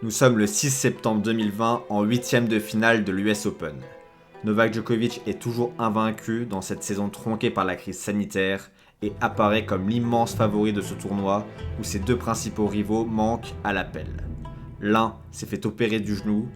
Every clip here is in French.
Nous sommes le 6 septembre 2020 en 8ème de finale de l'US Open. Novak Djokovic est toujours invaincu dans cette saison tronquée par la crise sanitaire et apparaît comme l'immense favori de ce tournoi où ses deux principaux rivaux manquent à l'appel. L'un s'est fait opérer du genou,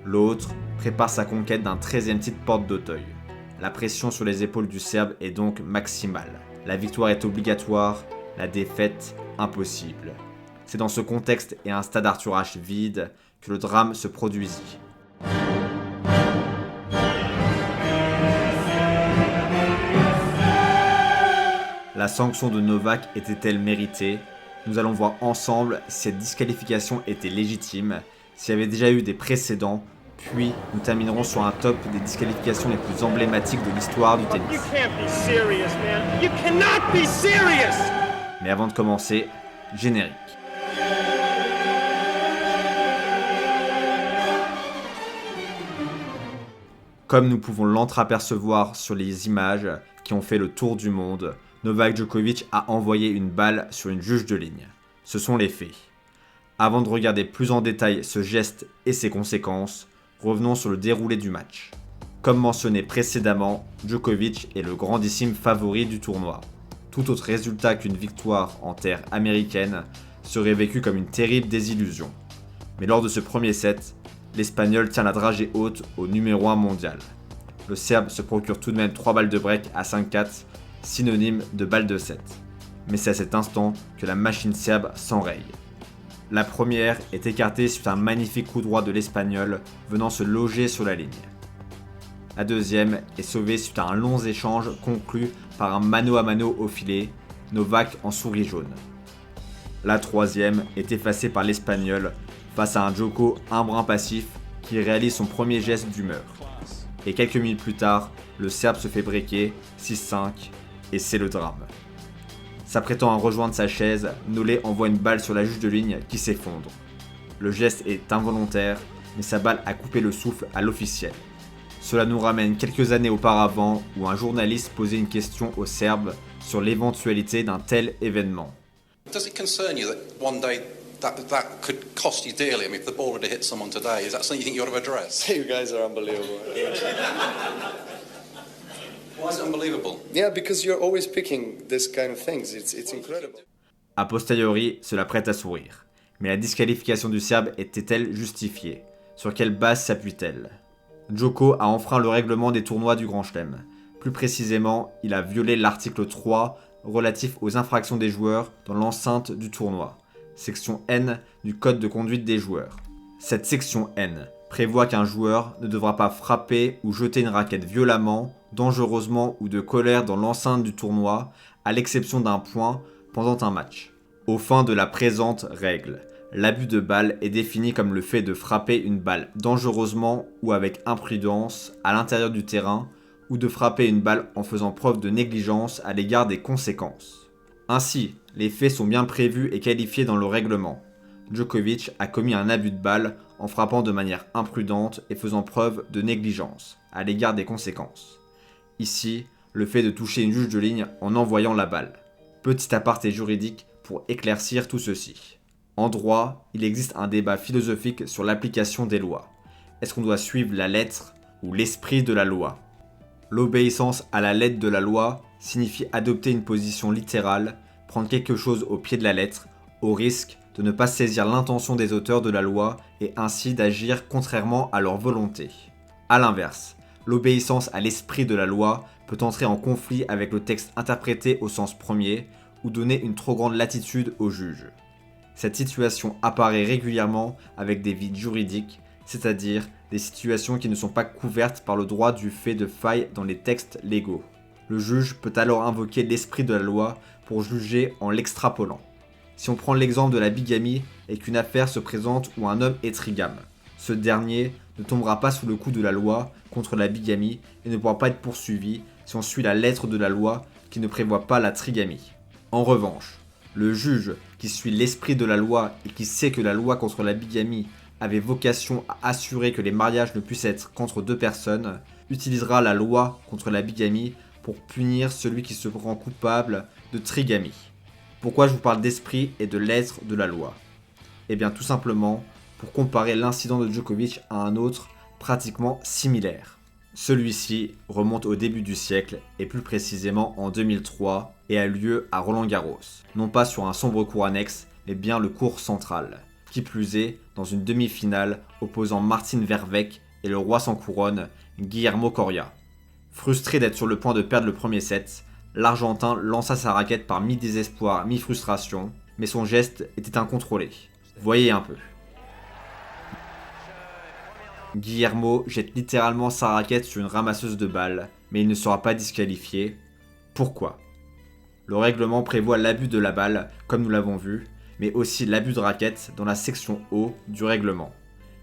l'autre prépare sa conquête d'un 13e titre porte d'Auteuil. La pression sur les épaules du Serbe est donc maximale. La victoire est obligatoire, la défaite impossible. C'est dans ce contexte et un stade Arthur Ashe vide que le drame se produisit. La sanction de Novak était-elle méritée ? Nous allons voir ensemble si cette disqualification était légitime, s'il y avait déjà eu des précédents, puis nous terminerons sur un top des disqualifications les plus emblématiques de l'histoire du tennis. Mais avant de commencer, générique. Comme nous pouvons l'entreapercevoir sur les images qui ont fait le tour du monde, Novak Djokovic a envoyé une balle sur une juge de ligne. Ce sont les faits. Avant de regarder plus en détail ce geste et ses conséquences, revenons sur le déroulé du match. Comme mentionné précédemment, Djokovic est le grandissime favori du tournoi. Tout autre résultat qu'une victoire en terre américaine serait vécu comme une terrible désillusion. Mais lors de ce premier set, l'Espagnol tient la dragée haute au numéro 1 mondial. Le Serbe se procure tout de même 3 balles de break à 5-4, synonyme de balle de 7. Mais c'est à cet instant que la machine serbe s'enraye. La première est écartée suite à un magnifique coup droit de l'Espagnol venant se loger sur la ligne. La deuxième est sauvée suite à un long échange conclu par un mano à mano au filet, Novak en souris jaune. La troisième est effacée par l'Espagnol face à un Djoko un brin passif qui réalise son premier geste d'humeur. Et quelques minutes plus tard, le Serbe se fait breaker 6-5 et c'est le drame. S'apprêtant à rejoindre sa chaise, Nolé envoie une balle sur la juge de ligne qui s'effondre. Le geste est involontaire, mais sa balle a coupé le souffle à l'officiel. Cela nous ramène quelques années auparavant où un journaliste posait une question aux Serbes sur l'éventualité d'un tel événement. Does it concern you that one day that could cost you dearly? I mean, if the ball had hit someone today, is that something you think you ought to address? You guys are unbelievable. Why is it unbelievable? Yeah, because you're always picking this kind of things. It's incredible. A posteriori, cela prête à sourire. Mais la disqualification du Serbe était-elle justifiée ? Sur quelle base s'appuie-t-elle ? Djoko a enfreint le règlement des tournois du Grand Chelem. Plus précisément, il a violé l'article 3 relatif aux infractions des joueurs dans l'enceinte du tournoi, section N du Code de conduite des joueurs. Cette section N prévoit qu'un joueur ne devra pas frapper ou jeter une raquette violemment, dangereusement ou de colère dans l'enceinte du tournoi, à l'exception d'un point pendant un match. Aux fins de la présente règle, l'abus de balle est défini comme le fait de frapper une balle dangereusement ou avec imprudence à l'intérieur du terrain ou de frapper une balle en faisant preuve de négligence à l'égard des conséquences. Ainsi, les faits sont bien prévus et qualifiés dans le règlement. Djokovic a commis un abus de balle en frappant de manière imprudente et faisant preuve de négligence à l'égard des conséquences. Ici, le fait de toucher une juge de ligne en envoyant la balle. Petit aparté juridique pour éclaircir tout ceci. En droit, il existe un débat philosophique sur l'application des lois. Est-ce qu'on doit suivre la lettre ou l'esprit de la loi ? L'obéissance à la lettre de la loi signifie adopter une position littérale, prendre quelque chose au pied de la lettre, au risque de ne pas saisir l'intention des auteurs de la loi et ainsi d'agir contrairement à leur volonté. A l'inverse, l'obéissance à l'esprit de la loi peut entrer en conflit avec le texte interprété au sens premier ou donner une trop grande latitude au juge. Cette situation apparaît régulièrement avec des vides juridiques, c'est-à-dire des situations qui ne sont pas couvertes par le droit du fait de failles dans les textes légaux. Le juge peut alors invoquer l'esprit de la loi pour juger en l'extrapolant. Si on prend l'exemple de la bigamie et qu'une affaire se présente où un homme est trigame, ce dernier ne tombera pas sous le coup de la loi contre la bigamie et ne pourra pas être poursuivi si on suit la lettre de la loi qui ne prévoit pas la trigamie. En revanche, le juge qui suit l'esprit de la loi et qui sait que la loi contre la bigamie avait vocation à assurer que les mariages ne puissent être qu'entre deux personnes, utilisera la loi contre la bigamie pour punir celui qui se rend coupable de trigamie. Pourquoi je vous parle d'esprit et de lettre de la loi ? Eh bien tout simplement pour comparer l'incident de Djokovic à un autre pratiquement similaire. Celui-ci remonte au début du siècle et plus précisément en 2003 et a lieu à Roland-Garros, non pas sur un sombre court annexe mais bien le court central, qui plus est dans une demi-finale opposant Martin Verbeek et le roi sans couronne Guillermo Coria. Frustré d'être sur le point de perdre le premier set, l'Argentin lança sa raquette par mi-désespoir, mi-frustration, mais son geste était incontrôlé. Voyez un peu. Guillermo jette littéralement sa raquette sur une ramasseuse de balles, mais il ne sera pas disqualifié. Pourquoi ? Le règlement prévoit l'abus de la balle, comme nous l'avons vu, mais aussi l'abus de raquette dans la section haut du règlement.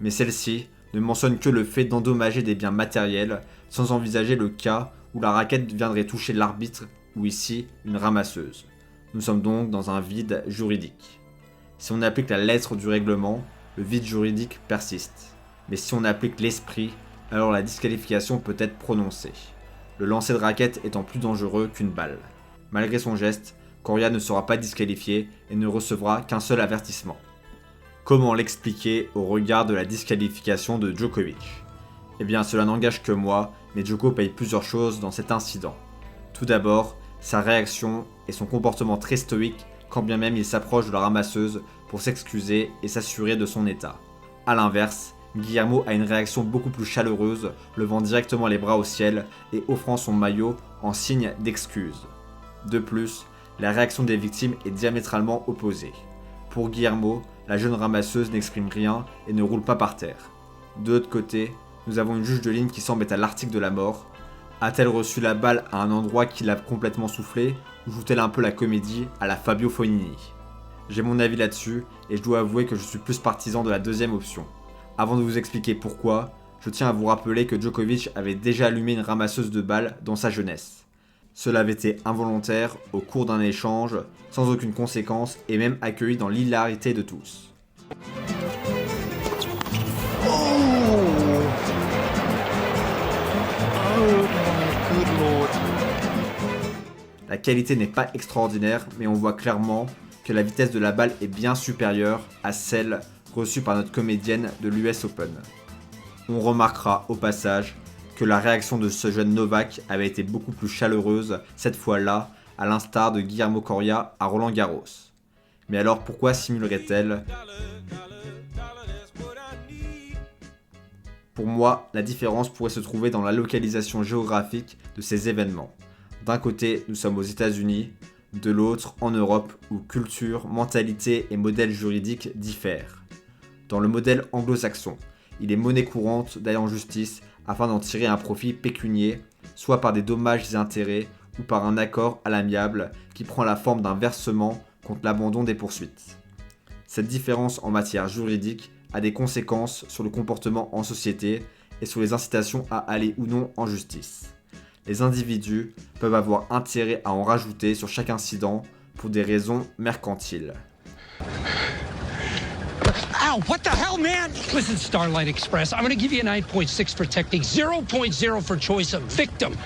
Mais celle-ci ne mentionne que le fait d'endommager des biens matériels, sans envisager le cas où la raquette viendrait toucher l'arbitre ou ici une ramasseuse. Nous sommes donc dans un vide juridique. Si on applique la lettre du règlement, le vide juridique persiste. Mais si on applique l'esprit, alors la disqualification peut être prononcée. Le lancer de raquette étant plus dangereux qu'une balle. Malgré son geste, Coria ne sera pas disqualifié et ne recevra qu'un seul avertissement. Comment l'expliquer au regard de la disqualification de Djokovic ? Eh bien cela n'engage que moi, mais Djoko paye plusieurs choses dans cet incident. Tout d'abord, sa réaction et son comportement très stoïque quand bien même il s'approche de la ramasseuse pour s'excuser et s'assurer de son état. A l'inverse, Guillermo a une réaction beaucoup plus chaleureuse, levant directement les bras au ciel et offrant son maillot en signe d'excuse. De plus, la réaction des victimes est diamétralement opposée. Pour Guillermo, la jeune ramasseuse n'exprime rien et ne roule pas par terre. De l'autre côté, nous avons une juge de ligne qui semble être à l'article de la mort. A-t-elle reçu la balle à un endroit qui l'a complètement soufflé ou joue-t-elle un peu la comédie à la Fabio Fognini ? J'ai mon avis là-dessus et je dois avouer que je suis plus partisan de la deuxième option. Avant de vous expliquer pourquoi, je tiens à vous rappeler que Djokovic avait déjà allumé une ramasseuse de balles dans sa jeunesse. Cela avait été involontaire au cours d'un échange, sans aucune conséquence et même accueilli dans l'hilarité de tous. La qualité n'est pas extraordinaire, mais on voit clairement que la vitesse de la balle est bien supérieure à celle reçue par notre comédienne de l'US Open. On remarquera au passage que la réaction de ce jeune Novak avait été beaucoup plus chaleureuse cette fois-là, à l'instar de Guillermo Coria à Roland-Garros. Mais alors pourquoi simulerait-elle ? Pour moi, la différence pourrait se trouver dans la localisation géographique de ces événements. D'un côté, nous sommes aux États-Unis, de l'autre, en Europe, où culture, mentalité et modèles juridiques diffèrent. Dans le modèle anglo-saxon, il est monnaie courante d'aller en justice afin d'en tirer un profit pécunier, soit par des dommages et intérêts ou par un accord à l'amiable qui prend la forme d'un versement contre l'abandon des poursuites. Cette différence en matière juridique a des conséquences sur le comportement en société et sur les incitations à aller ou non en justice. Les individus peuvent avoir intérêt à en rajouter sur chaque incident pour des raisons mercantiles. Ow, what the hell, man? Listen, Starlight Express, I'm going to give you a 9.6 for technique, 0.0 for choice of victim.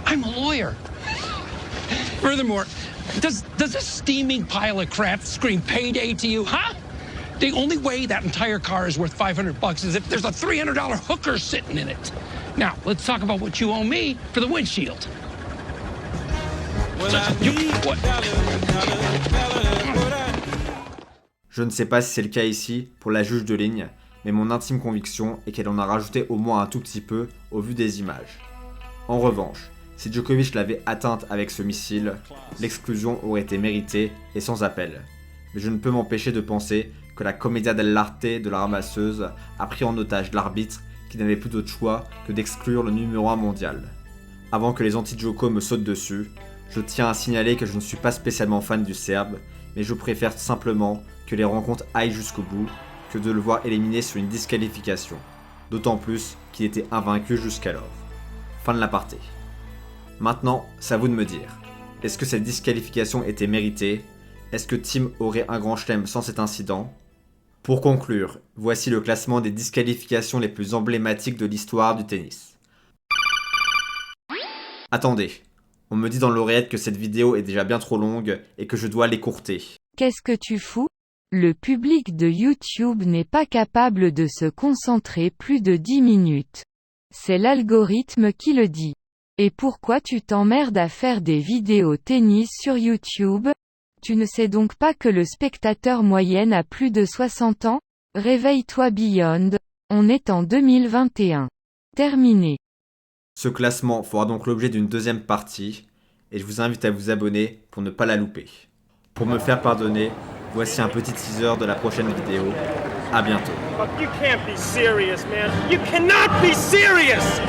I'm a lawyer. Furthermore, does a steaming pile of crap scream payday to you, huh? The only way that entire car is worth $500 is if there's a $300 hooker sitting in it. Now, let's talk about what you owe me for the windshield. Je ne sais pas si c'est le cas ici pour la juge de ligne, mais mon intime conviction est qu'elle en a rajouté au moins un tout petit peu au vu des images. En revanche, si Djokovic l'avait atteinte avec ce missile, l'exclusion aurait été méritée et sans appel. Mais je ne peux m'empêcher de penser que la commedia dell'arte de la ramasseuse a pris en otage l'arbitre qui n'avait plus d'autre choix que d'exclure le numéro 1 mondial. Avant que les anti-Djoko me sautent dessus, je tiens à signaler que je ne suis pas spécialement fan du Serbe, mais je préfère simplement que les rencontres aillent jusqu'au bout que de le voir éliminé sur une disqualification. D'autant plus qu'il était invaincu jusqu'alors. Fin de l'aparté. Maintenant, c'est à vous de me dire. Est-ce que cette disqualification était méritée ? Est-ce que Thiem aurait un grand chelem sans cet incident ? Pour conclure, voici le classement des disqualifications les plus emblématiques de l'histoire du tennis. Attendez, on me dit dans l'oreillette que cette vidéo est déjà bien trop longue et que je dois l'écourter. Qu'est-ce que tu fous ? Le public de YouTube n'est pas capable de se concentrer plus de 10 minutes. C'est l'algorithme qui le dit. Et pourquoi tu t'emmerdes à faire des vidéos tennis sur YouTube? Tu ne sais donc pas que le spectateur moyen a plus de 60 ans? Réveille-toi Beyond. On est en 2021. Terminé. Ce classement fera donc l'objet d'une deuxième partie, et je vous invite à vous abonner pour ne pas la louper. Pour me faire pardonner, voici un petit teaser de la prochaine vidéo. À bientôt. You can't be serious, man. You cannot be serious!